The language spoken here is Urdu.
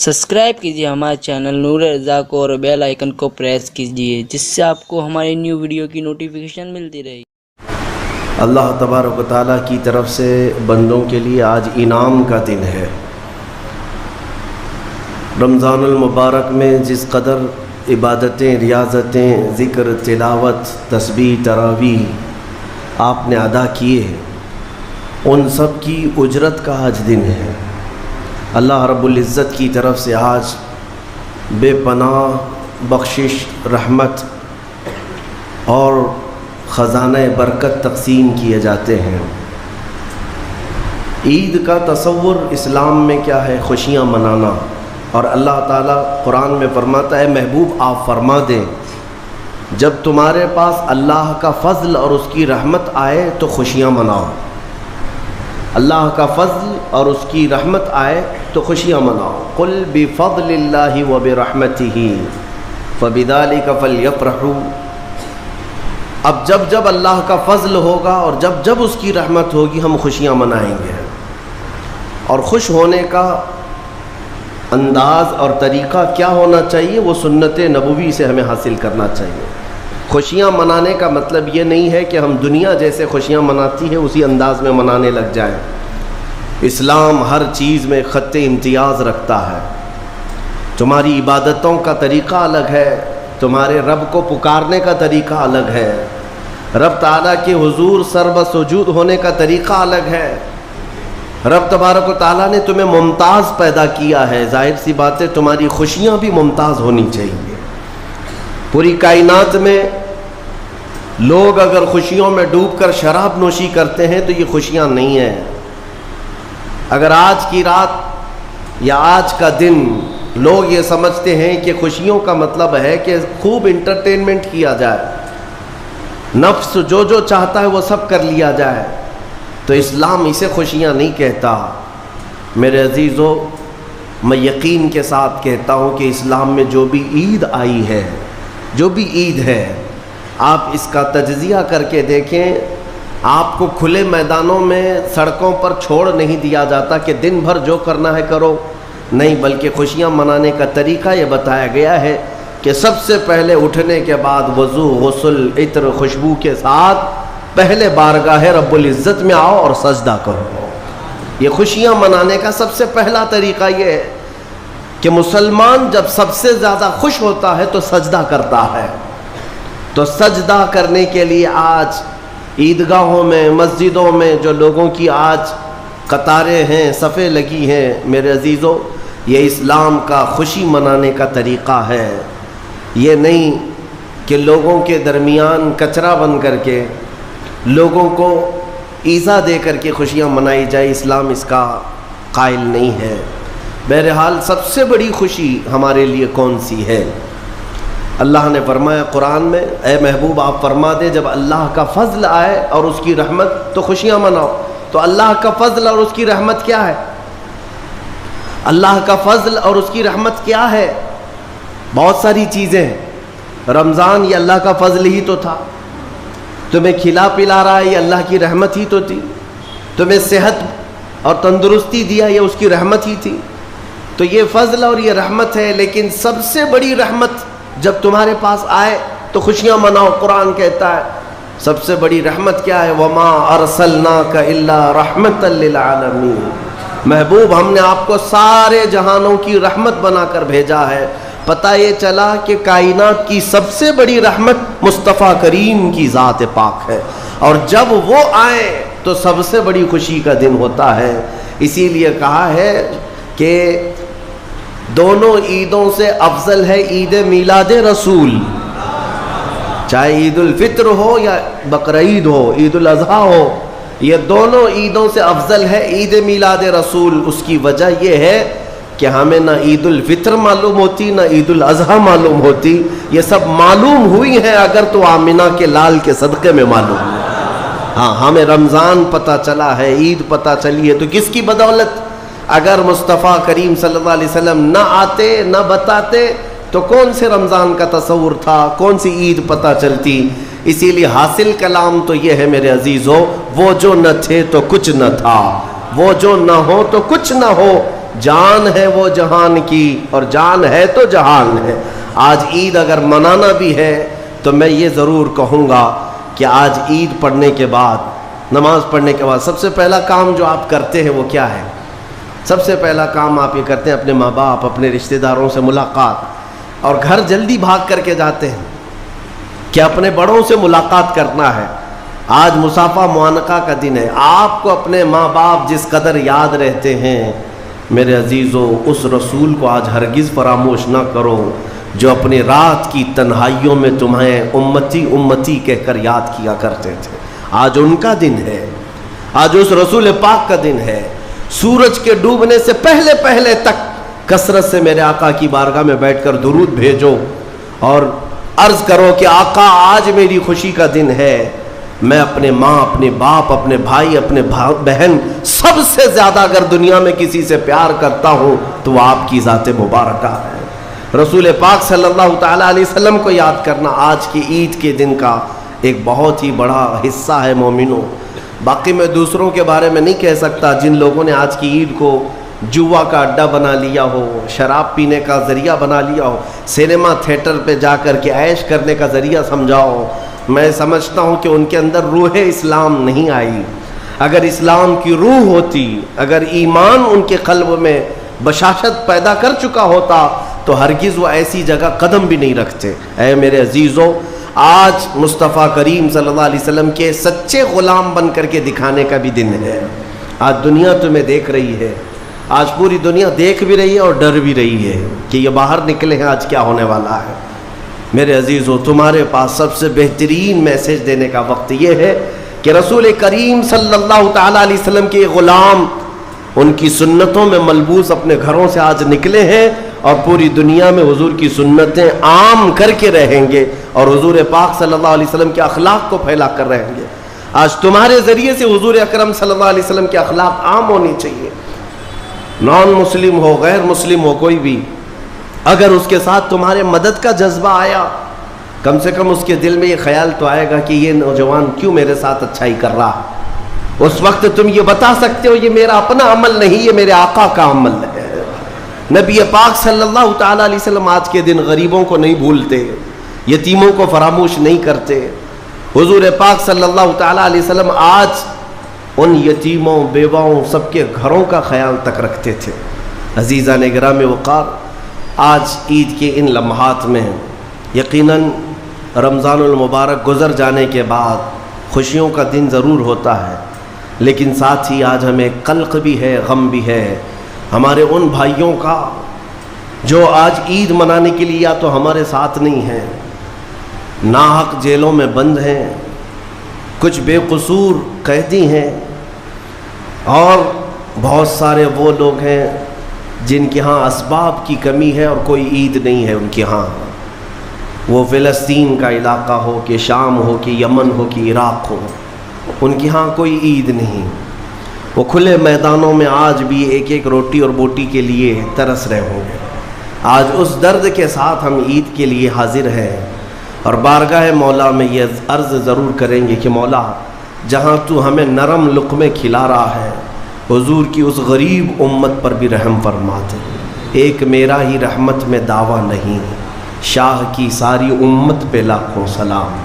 سبسکرائب کیجیے ہمارے چینل نور رضا کو اور بیل آئیکن کو پریس کیجیے جس سے آپ کو ہماری نیو ویڈیو کی نوٹیفیکیشن ملتی رہے۔ اللہ تبارک و تعالیٰ کی طرف سے بندوں کے لیے آج انعام کا دن ہے۔ رمضان المبارک میں جس قدر عبادتیں، ریاضتیں، ذکر، تلاوت، تسبیح، تراویح آپ نے ادا کیے ہیں، ان سب کی اجرت کا آج دن ہے۔ اللہ رب العزت کی طرف سے آج بے پناہ بخشش، رحمت اور خزانہ برکت تقسیم کیے جاتے ہیں۔ عید کا تصور اسلام میں کیا ہے؟ خوشیاں منانا۔ اور اللہ تعالیٰ قرآن میں فرماتا ہے، محبوب آپ فرما دیں جب تمہارے پاس اللہ کا فضل اور اس کی رحمت آئے تو خوشیاں مناؤ۔ اللہ کا فضل اور اس کی رحمت آئے تو خوشیاں مناؤ۔ قل بفضل اللہ وبرحمتہ فبذلک فلیفرحوا۔ اب جب اللہ کا فضل ہوگا اور جب اس کی رحمت ہوگی ہم خوشیاں منائیں گے۔ اور خوش ہونے کا انداز اور طریقہ کیا ہونا چاہیے؟ وہ سنت نبوی سے ہمیں حاصل کرنا چاہیے۔ خوشیاں منانے کا مطلب یہ نہیں ہے کہ ہم دنیا جیسے خوشیاں مناتی ہے اسی انداز میں منانے لگ جائیں۔ اسلام ہر چیز میں خط امتیاز رکھتا ہے۔ تمہاری عبادتوں کا طریقہ الگ ہے، تمہارے رب کو پکارنے کا طریقہ الگ ہے، رب تعالیٰ کے حضور سرب سجود ہونے کا طریقہ الگ ہے۔ رب تبارک و تعالیٰ نے تمہیں ممتاز پیدا کیا ہے، ظاہر سی بات ہے تمہاری خوشیاں بھی ممتاز ہونی چاہیے۔ پوری کائنات میں لوگ اگر خوشیوں میں ڈوب کر شراب نوشی کرتے ہیں تو یہ خوشیاں نہیں ہیں۔ اگر آج کی رات یا آج کا دن لوگ یہ سمجھتے ہیں کہ خوشیوں کا مطلب ہے کہ خوب انٹرٹینمنٹ کیا جائے، نفس جو چاہتا ہے وہ سب کر لیا جائے، تو اسلام اسے خوشیاں نہیں کہتا۔ میرے عزیزو، میں یقین کے ساتھ کہتا ہوں کہ اسلام میں جو بھی عید آئی ہے، جو بھی عید ہے، آپ اس کا تجزیہ کر کے دیکھیں۔ آپ کو کھلے میدانوں میں سڑکوں پر چھوڑ نہیں دیا جاتا کہ دن بھر جو کرنا ہے کرو، نہیں، بلکہ خوشیاں منانے کا طریقہ یہ بتایا گیا ہے کہ سب سے پہلے اٹھنے کے بعد وضو، غسل، عطر، خوشبو کے ساتھ پہلے بارگاہ رب العزت میں آؤ اور سجدہ کرو۔ یہ خوشیاں منانے کا سب سے پہلا طریقہ یہ ہے کہ مسلمان جب سب سے زیادہ خوش ہوتا ہے تو سجدہ کرتا ہے۔ تو سجدہ کرنے کے لیے آج عیدگاہوں میں، مسجدوں میں جو لوگوں کی آج قطاریں ہیں، صفیں لگی ہیں، میرے عزیزو، یہ اسلام کا خوشی منانے کا طریقہ ہے۔ یہ نہیں کہ لوگوں کے درمیان کچرا بن کر کے، لوگوں کو ایذا دے کر کے خوشیاں منائی جائے، اسلام اس کا قائل نہیں ہے۔ بہرحال سب سے بڑی خوشی ہمارے لیے کون سی ہے؟ اللہ نے فرمایا قرآن میں، اے محبوب آپ فرما دے جب اللہ کا فضل آئے اور اس کی رحمت تو خوشیاں مناؤ۔ تو اللہ کا فضل اور اس کی رحمت کیا ہے؟ اللہ کا فضل اور اس کی رحمت کیا ہے؟ بہت ساری چیزیں ہیں۔ رمضان یہ اللہ کا فضل ہی تو تھا، تمہیں کھلا پلا رہا ہے یہ اللہ کی رحمت ہی تو تھی، تمہیں صحت اور تندرستی دیا یہ اس کی رحمت ہی تھی، تو یہ فضل اور یہ رحمت ہے۔ لیکن سب سے بڑی رحمت جب تمہارے پاس آئے تو خوشیاں مناؤ۔ قرآن کہتا ہے سب سے بڑی رحمت کیا ہے؟ وَمَا أَرْسَلْنَاكَ إِلَّا رَحْمَةً لِّلْعَالَمِينَ۔ محبوب ہم نے آپ کو سارے جہانوں کی رحمت بنا کر بھیجا ہے۔ پتہ یہ چلا کہ کائنات کی سب سے بڑی رحمت مصطفیٰ کریم کی ذات پاک ہے، اور جب وہ آئے تو سب سے بڑی خوشی کا دن ہوتا ہے۔ اسی لیے کہا ہے کہ دونوں عیدوں سے افضل ہے عید میلاد رسول، چاہے عید الفطر ہو یا بقرعید ہو، عید الاضحیٰ ہو، یہ دونوں عیدوں سے افضل ہے عید میلاد رسول۔ اس کی وجہ یہ ہے کہ ہمیں نہ عید الفطر معلوم ہوتی نہ عید الاضحیٰ معلوم ہوتی، یہ سب معلوم ہوئی ہیں اگر تو آمنہ کے لال کے صدقے میں معلوم ہے۔ ہاں، ہمیں رمضان پتہ چلا ہے، عید پتہ چلی ہے، تو کس کی بدولت؟ اگر مصطفیٰ کریم صلی اللہ علیہ وسلم نہ آتے نہ بتاتے تو کون سے رمضان کا تصور تھا، کون سی عید پتہ چلتی؟ اسی لیے حاصل کلام تو یہ ہے میرے عزیزو، وہ جو نہ تھے تو کچھ نہ تھا، وہ جو نہ ہو تو کچھ نہ ہو، جان ہے وہ جہان کی، اور جان ہے تو جہان ہے۔ آج عید اگر منانا بھی ہے تو میں یہ ضرور کہوں گا کہ آج عید پڑھنے کے بعد، نماز پڑھنے کے بعد سب سے پہلا کام جو آپ کرتے ہیں وہ کیا ہے؟ سب سے پہلا کام آپ یہ کرتے ہیں اپنے ماں باپ، اپنے رشتہ داروں سے ملاقات، اور گھر جلدی بھاگ کر کے جاتے ہیں کہ اپنے بڑوں سے ملاقات کرنا ہے۔ آج مصافحہ معانقہ کا دن ہے۔ آپ کو اپنے ماں باپ جس قدر یاد رہتے ہیں، میرے عزیزو، اس رسول کو آج ہرگز فراموش نہ کرو جو اپنی رات کی تنہائیوں میں تمہیں امتی امتی کہہ کر یاد کیا کرتے تھے۔ آج ان کا دن ہے، آج اس رسول پاک کا دن ہے۔ سورج کے ڈوبنے سے پہلے پہلے تک کثرت سے میرے آقا کی بارگاہ میں بیٹھ کر درود بھیجو اور عرض کرو کہ آقا آج میری خوشی کا دن ہے، میں اپنے ماں، اپنے باپ، اپنے بھائی، اپنے بہن، سب سے زیادہ اگر دنیا میں کسی سے پیار کرتا ہوں تو وہ آپ کی ذات مبارکہ ہے۔ رسول پاک صلی اللہ تعالیٰ علیہ وسلم کو یاد کرنا آج کی عید کے دن کا ایک بہت ہی بڑا حصہ ہے مومنوں۔ باقی میں دوسروں کے بارے میں نہیں کہہ سکتا، جن لوگوں نے آج کی عید کو جوا کا اڈا بنا لیا ہو، شراب پینے کا ذریعہ بنا لیا ہو، سینما تھیٹر پہ جا کر کے عیش کرنے کا ذریعہ سمجھاؤ، میں سمجھتا ہوں کہ ان کے اندر روح اسلام نہیں آئی۔ اگر اسلام کی روح ہوتی، اگر ایمان ان کے قلب میں بشاشت پیدا کر چکا ہوتا تو ہرگز وہ ایسی جگہ قدم بھی نہیں رکھتے۔ اے میرے عزیزو، آج مصطفیٰ کریم صلی اللہ علیہ وسلم کے سچے غلام بن کر کے دکھانے کا بھی دن ہے۔ آج دنیا تمہیں دیکھ رہی ہے، آج پوری دنیا دیکھ بھی رہی ہے اور ڈر بھی رہی ہے کہ یہ باہر نکلے ہیں آج کیا ہونے والا ہے۔ میرے عزیزو، تمہارے پاس سب سے بہترین میسج دینے کا وقت یہ ہے کہ رسول کریم صلی اللہ تعالیٰ علیہ وسلم کے غلام ان کی سنتوں میں ملبوس اپنے گھروں سے آج نکلے ہیں اور پوری دنیا میں حضور کی سنتیں عام کر کے رہیں گے اور حضور پاک صلی اللہ علیہ وسلم کے اخلاق کو پھیلا کر رہیں گے۔ آج تمہارے ذریعے سے حضور اکرم صلی اللہ علیہ وسلم کے اخلاق عام ہونی چاہیے۔ نان مسلم ہو، غیر مسلم ہو، کوئی بھی اگر اس کے ساتھ تمہارے مدد کا جذبہ آیا، کم سے کم اس کے دل میں یہ خیال تو آئے گا کہ یہ نوجوان کیوں میرے ساتھ اچھائی کر رہا ہے۔ اس وقت تم یہ بتا سکتے ہو یہ میرا اپنا عمل نہیں، یہ میرے آقا کا عمل ہے۔ نبی پاک صلی اللہ تعالیٰ علیہ وسلم آج کے دن غریبوں کو نہیں بھولتے، یتیموں کو فراموش نہیں کرتے۔ حضور پاک صلی اللہ تعالیٰ علیہ وسلم آج ان یتیموں، بیواؤں، سب کے گھروں کا خیال تک رکھتے تھے۔ عزیزان گرامی وقار، آج عید کے ان لمحات میں یقیناً رمضان المبارک گزر جانے کے بعد خوشیوں کا دن ضرور ہوتا ہے، لیکن ساتھ ہی آج ہمیں قلق بھی ہے، غم بھی ہے ہمارے ان بھائیوں کا جو آج عید منانے کے لیے یا تو ہمارے ساتھ نہیں ہیں، ناحق جیلوں میں بند ہیں، کچھ بے قصور قیدی ہیں، اور بہت سارے وہ لوگ ہیں جن کے ہاں اسباب کی کمی ہے اور کوئی عید نہیں ہے ان کے ہاں۔ وہ فلسطین کا علاقہ ہو کہ شام ہو کہ یمن ہو کہ عراق ہو، ان کے ہاں کوئی عید نہیں۔ وہ کھلے میدانوں میں آج بھی ایک ایک روٹی اور بوٹی کے لیے ترس رہے ہوں گے۔ آج اس درد کے ساتھ ہم عید کے لیے حاضر ہیں اور بارگاہ مولا میں یہ عرض ضرور کریں گے کہ مولا، جہاں تو ہمیں نرم لقمے کھلا رہا ہے، حضور کی اس غریب امت پر بھی رحم فرما دے۔ ایک میرا ہی رحمت میں دعویٰ نہیں، شاہ کی ساری امت پہ لاکھوں سلام۔